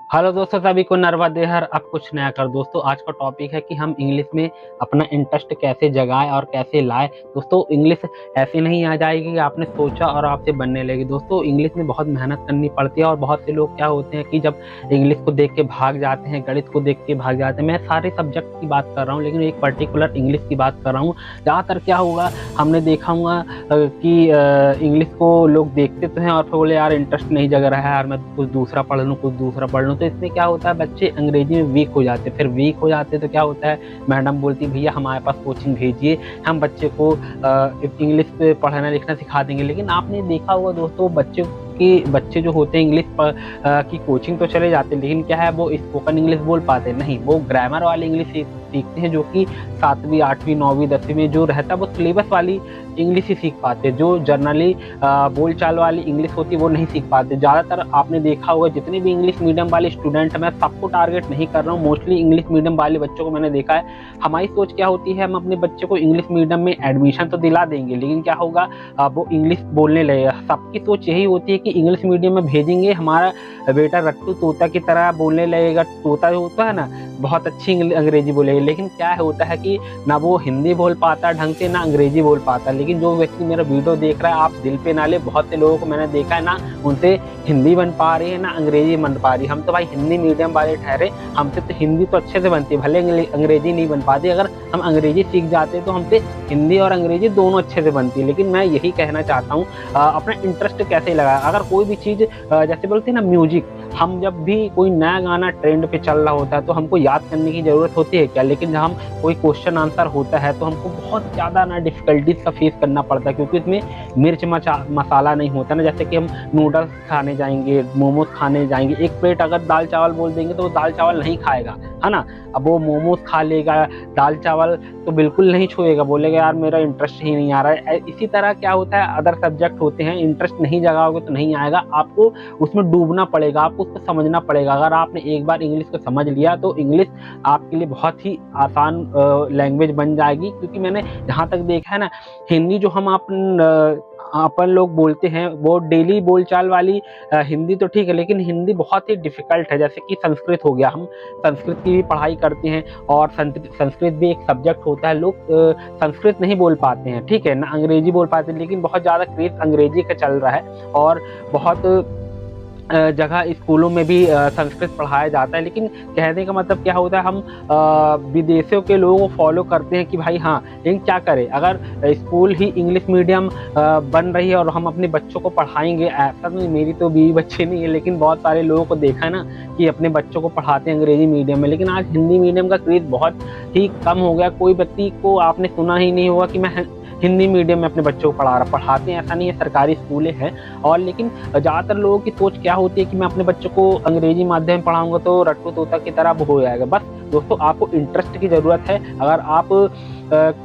Hello दोस्तों, सभी को नर्मदे हर। अब कुछ नया कर दोस्तों, आज का टॉपिक है कि हम इंग्लिश में अपना इंटरेस्ट कैसे जगाएं और कैसे लाएं। दोस्तों, इंग्लिश ऐसे नहीं आ जाएगी कि आपने सोचा और आपसे बनने लगी। दोस्तों, इंग्लिश में बहुत मेहनत करनी पड़ती है और बहुत से लोग क्या होते हैं कि जब इंग्लिश को देख के भाग जाते हैं, गणित को देख के भाग जाते हैं। मैं सारे सब्जेक्ट की बात कर रहा हूँ, लेकिन एक पर्टिकुलर इंग्लिश की बात कर रहा हूँ। ज़्यादातर क्या होगा, हमने देखा हुआ कि इंग्लिश को लोग देखते तो हैं और फिर बोले यार इंटरेस्ट नहीं जग रहा है, यार मैं कुछ दूसरा पढ़ लूँ, कुछ दूसरा पढ़ लूँ। तो इसमें क्या होता है, बच्चे अंग्रेजी में वीक हो जाते हैं। फिर वीक हो जाते हैं तो क्या होता है, मैडम बोलती भैया हमारे पास कोचिंग भेजिए, हम बच्चे को इंग्लिश पढ़ना लिखना सिखा देंगे। लेकिन आपने देखा होगा दोस्तों, बच्चे जो होते हैं इंग्लिश की कोचिंग तो चले जाते हैं, लेकिन क्या है, वो स्पोकन इंग्लिश बोल पाते नहीं, वो ग्रामर वाली इंग्लिश सीखते हैं, जो कि 7वीं 8वीं 9वीं 10वीं में जो रहता है वो सिलेबस वाली इंग्लिश ही सीख पाते हैं। जो जनरली बोलचाल वाली इंग्लिश होती है वो नहीं सीख पाते। ज़्यादातर आपने देखा होगा, जितने भी इंग्लिश मीडियम वाले स्टूडेंट हैं, मैं सबको टारगेट नहीं कर रहा हूँ, मोस्टली इंग्लिश मीडियम वाले बच्चों को मैंने देखा है। हमारी सोच क्या होती है, हम अपने बच्चे को इंग्लिश मीडियम में एडमिशन तो दिला देंगे, लेकिन क्या होगा, वो इंग्लिश बोलने लगेगा। सबकी सोच यही होती है कि इंग्लिश मीडियम में भेजेंगे, हमारा बेटा रट्टू तोता की तरह बोलने लगेगा। तोता जो होता है ना, बहुत अच्छी अंग्रेजी बोलेगा, लेकिन क्या होता है कि ना वो हिंदी बोल पाता ढंग से, ना अंग्रेजी बोल पाता। लेकिन जो व्यक्ति मेरा वीडियो देख रहा है, आप दिल पे ना ले, बहुत से लोगों को मैंने देखा है ना उनसे हिंदी बन पा रही है ना अंग्रेजी बन पा रही। हम तो भाई हिंदी मीडियम वाले ठहरे, हमसे तो हिंदी तो अच्छे से बनती है, भले अंग्रेजी नहीं बन पाती। अगर हम अंग्रेजी सीख जाते तो हमसे हिंदी और अंग्रेजी दोनों अच्छे से बनती है। लेकिन मैं यही कहना चाहता हूँ, अपना इंटरेस्ट कैसे लगाए। अगर कोई भी चीज़ जैसे बोलते हैं ना म्यूजिक, हम जब भी कोई नया गाना ट्रेंड पे चल रहा होता है तो हमको याद करने की ज़रूरत होती है क्या? लेकिन जब हम कोई क्वेश्चन आंसर होता है तो हमको बहुत ज़्यादा ना डिफ़िकल्टीज़ का फेस करना पड़ता है, क्योंकि इसमें मिर्च मसाला नहीं होता ना। जैसे कि हम नूडल्स खाने जाएँगे, मोमोज़ खाने जाएँगे, एक प्लेट अगर दाल चावल बोल देंगे तो वो दाल चावल नहीं खाएगा, है ना? अब वो मोमोज़ खा लेगा, दाल चावल तो बिल्कुल नहीं छुएगा, बोलेगा यार मेरा इंटरेस्ट ही नहीं आ रहा है। इसी तरह क्या होता है, अदर सब्जेक्ट होते हैं, इंटरेस्ट नहीं जगाओगे तो नहीं आएगा, आपको उसमें डूबना पड़ेगा, आपको उसको समझना पड़ेगा। अगर आपने एक बार इंग्लिश को समझ लिया तो इंग्लिश आपके लिए बहुत ही आसान लैंग्वेज बन जाएगी। क्योंकि मैंने जहाँ तक देखा है ना, हिंदी जो हम अपन लोग बोलते हैं वो डेली बोलचाल वाली हिंदी तो ठीक है, लेकिन हिंदी बहुत ही डिफ़िकल्ट है। जैसे कि संस्कृत हो गया, हम संस्कृत की भी पढ़ाई करते हैं और संस्कृत भी एक सब्जेक्ट होता है। लोग संस्कृत नहीं बोल पाते हैं, ठीक है ना, अंग्रेजी बोल पाते हैं, लेकिन बहुत ज़्यादा क्रेज़ अंग्रेजी का चल रहा है और बहुत जगह स्कूलों में भी संस्कृत पढ़ाया जाता है। लेकिन कहने का मतलब क्या होता है, हम विदेशियों के लोगों को फॉलो करते हैं कि भाई हाँ, लेकिन क्या करें, अगर स्कूल ही इंग्लिश मीडियम बन रही है और हम अपने बच्चों को पढ़ाएंगे। ऐसा नहीं, मेरी तो बीवी बच्चे नहीं है, लेकिन बहुत सारे लोगों को देखा है ना कि अपने बच्चों को पढ़ाते हैं अंग्रेजी मीडियम में। लेकिन आज हिंदी मीडियम का क्रेज़ बहुत ही कम हो गया। कोई व्यक्ति को आपने सुना ही नहीं होगा कि मैं हिंदी मीडियम में अपने बच्चों को पढ़ाते हैं, ऐसा नहीं है, सरकारी स्कूलें हैं। और लेकिन ज़्यादातर लोगों की सोच क्या होती है कि मैं अपने बच्चों को अंग्रेजी माध्यम पढ़ाऊँगा तो रट्टू तोता की तरह हो जाएगा। बस दोस्तों, आपको इंटरेस्ट की ज़रूरत है। अगर आप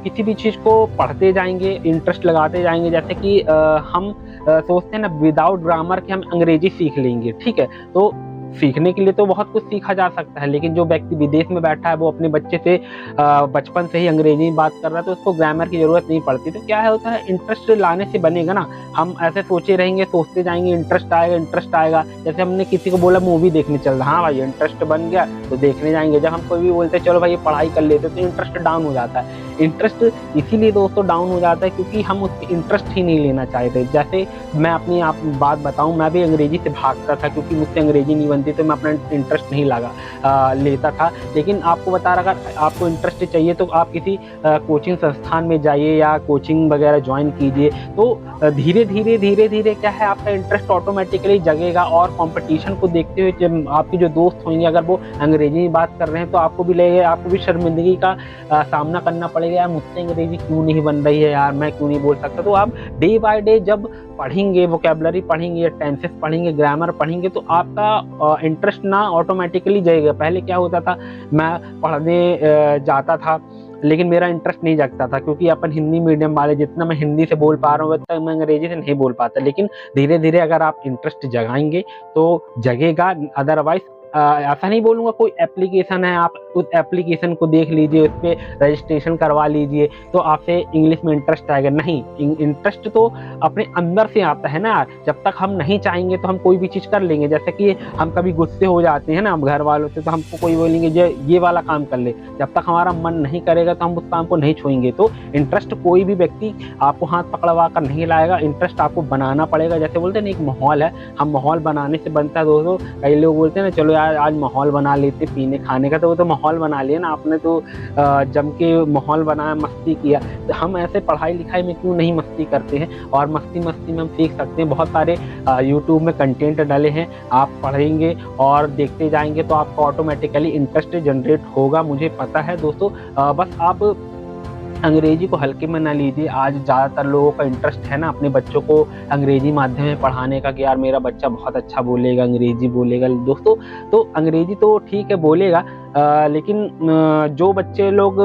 किसी भी चीज़ को पढ़ते जाएँगे, इंटरेस्ट लगाते जाएँगे, जैसे कि हम सोचते हैं ना विदाउट ग्रामर के हम अंग्रेजी सीख लेंगे, ठीक है? तो सीखने के लिए तो बहुत कुछ सीखा जा सकता है, लेकिन जो व्यक्ति विदेश में बैठा है वो अपने बच्चे से बचपन से ही अंग्रेजी में बात कर रहा है, तो उसको ग्रामर की ज़रूरत नहीं पड़ती। तो क्या होता है, इंटरेस्ट लाने से बनेगा ना। हम ऐसे सोचे रहेंगे, सोचते जाएँगे, इंटरेस्ट आएगा, इंटरेस्ट आएगा। जैसे हमने किसी को बोला मूवी देखने चल रहा, हाँ भाई इंटरेस्ट बन गया तो देखने जाएँगे। जब हम कोई भी बोलते हैं चलो भाई ये पढ़ाई कर लेते, तो इंटरेस्ट डाउन हो जाता है। इंटरेस्ट इसीलिए दोस्तों डाउन हो जाता है क्योंकि हम उसकी इंटरेस्ट ही नहीं लेना चाहते। जैसे मैं अपनी आप बात बताऊँ, मैं भी अंग्रेजी से भागता था क्योंकि मुझसे अंग्रेजी नहीं बनती, तो मैं अपना इंटरेस्ट नहीं लेता था। लेकिन आपको बता रहा, अगर आपको इंटरेस्ट चाहिए तो आप किसी कोचिंग संस्थान में जाइए या कोचिंग वगैरह ज्वाइन कीजिए। तो धीरे-धीरे क्या है, आपका इंटरेस्ट ऑटोमेटिकली जगेगा। और कॉम्पिटिशन को देखते हुए जब आपके जो दोस्त होंगे, अगर वो अंग्रेजी में बात कर रहे हैं तो आपको भी लगेगा, आपको भी शर्मिंदगी का सामना करना पड़ेगा, यार मुझसे अंग्रेजी क्यों नहीं बन रही है, यार मैं क्यों नहीं बोल सकता। तो आप डे बाय डे जब पढ़ेंगे, वोकैबुलरी पढ़ेंगे, टेंसेस पढ़ेंगे, ग्रामर पढ़ेंगे, तो आपका इंटरेस्ट ना ऑटोमेटिकली जाएगा। पहले क्या होता था, मैं पढ़ने जाता था लेकिन मेरा इंटरेस्ट नहीं जगता था, क्योंकि अपन हिंदी मीडियम वाले, जितना मैं हिंदी से बोल पा रहा हूँ उतना मैं अंग्रेजी से नहीं बोल पाता। लेकिन धीरे धीरे अगर आप इंटरेस्ट जगाएंगे तो जगेगा, अदरवाइज ऐसा नहीं बोलूँगा कोई एप्लीकेशन है, आप उस एप्लीकेशन को देख लीजिए, उस पे रजिस्ट्रेशन करवा लीजिए तो आपसे इंग्लिश में इंटरेस्ट आएगा। नहीं, इंटरेस्ट तो अपने अंदर से आता है ना। जब तक हम नहीं चाहेंगे तो हम कोई भी चीज़ कर लेंगे। जैसे कि हम कभी गुस्से हो जाते हैं ना घर वालों से, तो हमको कोई बोलेंगे ये वाला काम कर ले, जब तक हमारा मन नहीं करेगा तो हम उस काम को नहीं छुएंगे। तो इंटरेस्ट कोई भी व्यक्ति आपको हाथ पकड़वा कर नहीं लाएगा, इंटरेस्ट आपको बनाना पड़ेगा। जैसे बोलते हैं ना, एक माहौल है, हम माहौल बनाने से बनता है दोस्तों। कई लोग बोलते हैं ना, चलो यार आज माहौल बना लेते पीने खाने का, तो वो तो माहौल बना लिया ना आपने, तो जम के माहौल बनाया, मस्ती किया। तो हम ऐसे पढ़ाई लिखाई में क्यों नहीं मस्ती करते हैं, और मस्ती में हम सीख सकते हैं। बहुत सारे यूट्यूब में कंटेंट डाले हैं, आप पढ़ेंगे और देखते जाएंगे तो आपको ऑटोमेटिकली इंटरेस्ट जनरेट होगा, मुझे पता है दोस्तों। बस आप अंग्रेजी को हल्के में ना लीजिए। आज ज़्यादातर लोगों का इंटरेस्ट है ना अपने बच्चों को अंग्रेजी माध्यम में पढ़ाने का, कि यार मेरा बच्चा बहुत अच्छा बोलेगा, अंग्रेजी बोलेगा। दोस्तों तो अंग्रेजी तो ठीक है बोलेगा, लेकिन जो बच्चे लोग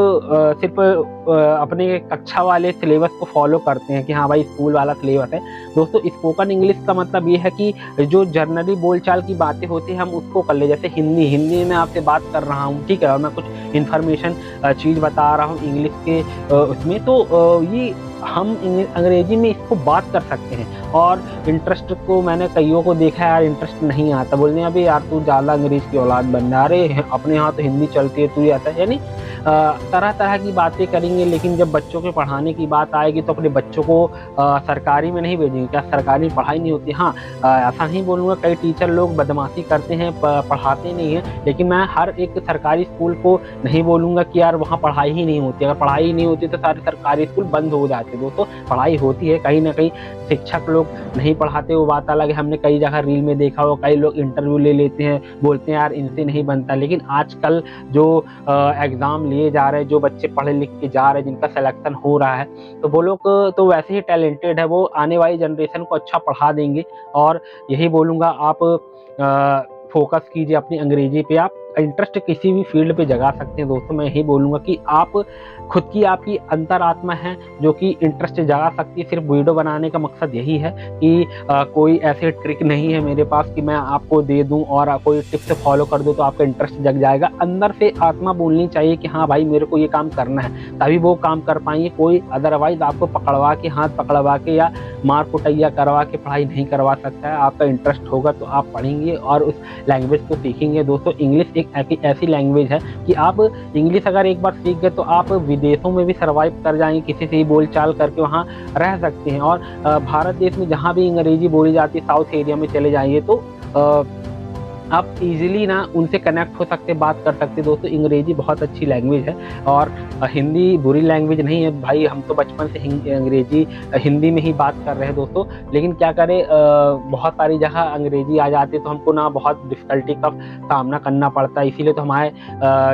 सिर्फ अपने कक्षा वाले सिलेबस को फॉलो करते हैं कि हाँ भाई स्कूल वाला सिलेबस है, दोस्तों स्पोकन इंग्लिश का मतलब ये है कि जो जनरली बोलचाल की बातें होती हैं हम उसको कर ले। जैसे हिंदी में आपसे बात कर रहा हूँ, ठीक है, और मैं कुछ इन्फॉर्मेशन चीज़ बता रहा हूँ इंग्लिश के उसमें, तो ये हम अंग्रेजी में इसको बात कर सकते हैं। और इंटरेस्ट को मैंने कईयों को देखा है यार, इंटरेस्ट नहीं आता, बोलते हैं अभी यार तू ज़्यादा अंग्रेज की औलाद बन रहा, अरे अपने यहाँ तो हिंदी चलती है, तू ही आता है। यानी तरह तरह की बातें करेंगे, लेकिन जब बच्चों के पढ़ाने की बात आएगी तो अपने बच्चों को सरकारी में नहीं भेजेंगे। क्या सरकारी पढ़ाई नहीं होती? हाँ, ऐसा नहीं बोलूँगा, कई टीचर लोग बदमाशी करते हैं, पढ़ाते नहीं हैं, लेकिन मैं हर एक सरकारी स्कूल को नहीं बोलूँगा कि यार वहाँ पढ़ाई ही नहीं होती। अगर पढ़ाई नहीं होती तो सारे सरकारी स्कूल बंद हो जाते। दोस्तों पढ़ाई होती है, कहीं ना कहीं शिक्षक लोग नहीं पढ़ाते, वो बात अलग है। हमने कई जगह रील में देखा हो, कई लोग इंटरव्यू ले लेते हैं, बोलते हैं यार इनसे नहीं बनता। लेकिन आजकल जो एग्ज़ाम लिए जा रहे हैं, जो बच्चे पढ़े लिख के जा रहे हैं, जिनका सिलेक्शन हो रहा है, तो वो लोग तो वैसे ही टैलेंटेड है, वो आने वाली जनरेशन को अच्छा पढ़ा देंगे। और यही बोलूँगा, आप फोकस कीजिए अपनी अंग्रेजी पे। आप इंटरेस्ट किसी भी फील्ड पे जगा सकते हैं दोस्तों। मैं यही बोलूँगा कि आप खुद की आपकी अंतरात्मा है जो कि इंटरेस्ट जगा सकती है। सिर्फ वीडियो बनाने का मकसद यही है कि कोई ऐसे ट्रिक नहीं है मेरे पास कि मैं आपको दे दूं और कोई टिप्स फॉलो कर दूं तो आपका इंटरेस्ट जग जाएगा। अंदर से आत्मा बोलनी चाहिए कि हाँ भाई मेरे को ये काम करना है, तभी वो काम कर पाएंगे। कोई अदरवाइज आपको पकड़वा के, हाथ पकड़वा के या मार कुटैया करवा के पढ़ाई नहीं करवा सकता है। आपका इंटरेस्ट होगा तो आप पढ़ेंगे और उस लैंग्वेज को सीखेंगे। दोस्तों इंग्लिश एक ऐसी लैंग्वेज है कि आप इंग्लिश अगर एक बार सीख गए तो आप विदेशों में भी सर्वाइव कर जाएंगे, किसी से भी बोलचाल करके वहाँ रह सकते हैं। और भारत देश में जहाँ भी अंग्रेजी बोली जाती है, साउथ एरिया में चले जाइए तो आप इजीली ना उनसे कनेक्ट हो सकते, बात कर सकते। दोस्तों अंग्रेजी बहुत अच्छी लैंग्वेज है और हिंदी बुरी लैंग्वेज नहीं है भाई। हम तो बचपन से अंग्रेजी हिंदी में ही बात कर रहे हैं दोस्तों, लेकिन क्या करें, बहुत सारी जगह अंग्रेजी आ जाती है तो हमको ना बहुत डिफ़िकल्टी का सामना करना पड़ता है। इसीलिए तो हमारे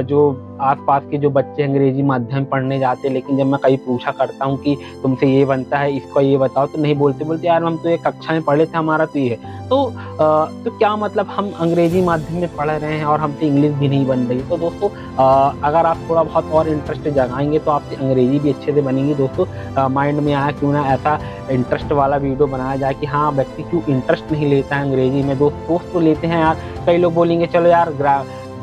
जो आसपास के जो बच्चे अंग्रेजी माध्यम पढ़ने जाते हैं, लेकिन जब मैं कहीं पूछा करता हूँ कि तुमसे ये बनता है, इसको ये बताओ, तो नहीं बोलते यार हम तो एक कक्षा में पढ़े थे, हमारा तो ये है। तो क्या मतलब, हम अंग्रेजी माध्यम में पढ़ रहे हैं और हमसे इंग्लिश भी नहीं बन रही। तो दोस्तों अगर आप थोड़ा बहुत और इंटरेस्ट जगाएंगे तो आपसे अंग्रेजी भी अच्छे से बनेगी। दोस्तों माइंड में आया क्यों ना ऐसा इंटरेस्ट वाला वीडियो बनाया जाए कि हाँ व्यक्ति क्यों इंटरेस्ट नहीं लेता है अंग्रेजी में। दोस्त तो लेते हैं यार। कई लोग बोलेंगे चलो यार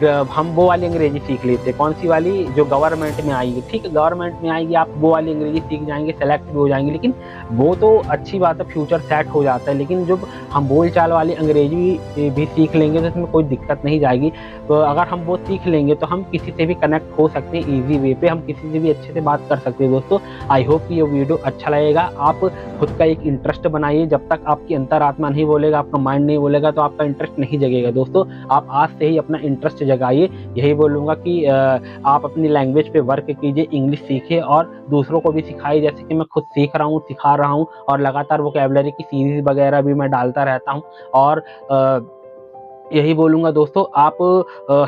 हम वो वाली अंग्रेजी सीख लेते हैं, कौन सी वाली, जो गवर्नमेंट में आएगी। ठीक है, गवर्नमेंट में आएगी, आप वो वाली अंग्रेजी सीख जाएंगे, सेलेक्ट भी हो जाएंगे, लेकिन वो तो अच्छी बात है, फ्यूचर सेट हो जाता है। लेकिन जब हम बोलचाल वाली अंग्रेजी भी सीख लेंगे तो इसमें कोई दिक्कत नहीं जाएगी। तो अगर हम वो सीख लेंगे तो हम किसी से भी कनेक्ट हो सकते हैं ईजी वे पे, हम किसी से भी अच्छे से बात कर सकते हैं। दोस्तों आई होप कि ये वीडियो अच्छा लगेगा। आप खुद का एक इंटरेस्ट बनाइए। जब तक आपकी अंतरात्मा नहीं बोलेगा, आपका माइंड नहीं बोलेगा, तो आपका इंटरेस्ट नहीं जगेगा। दोस्तों आप आज से ही अपना इंटरेस्ट जगाइए। यही बोलूँगा कि आप अपनी लैंग्वेज पे वर्क कीजिए, इंग्लिश सीखिए और दूसरों को भी सिखाइए। जैसे कि मैं खुद सीख रहा हूँ, सिखा रहा हूँ और लगातार वोकैबुलरी की सीरीज वगैरह भी मैं डालता रहता हूँ। और यही बोलूँगा दोस्तों, आप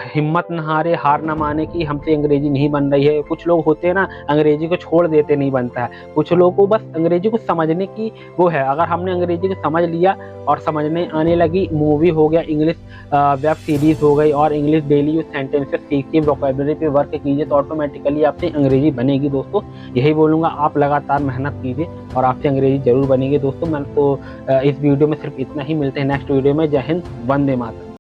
हिम्मत न हारे, हार न माने कि हमसे अंग्रेजी नहीं बन रही है। कुछ लोग होते हैं ना, अंग्रेजी को छोड़ देते, नहीं बनता है। कुछ लोगों को बस अंग्रेजी को समझने की वो है। अगर हमने अंग्रेजी को समझ लिया और समझने आने लगी, मूवी हो गया, इंग्लिश वेब सीरीज़ हो गई और इंग्लिश डेली यूज सेंटेंसेस सीखिए, वोकैबुलरी पे वर्क कीजिए, तो ऑटोमेटिकली आपसे अंग्रेजी बनेगी। दोस्तों यही बोलूँगा, आप लगातार मेहनत कीजिए और आपसे अंग्रेजी जरूर बनेगी। दोस्तों मैं तो इस वीडियो में सिर्फ इतना ही। मिलते हैं नेक्स्ट वीडियो में। जय हिंद, वंदे मातरम।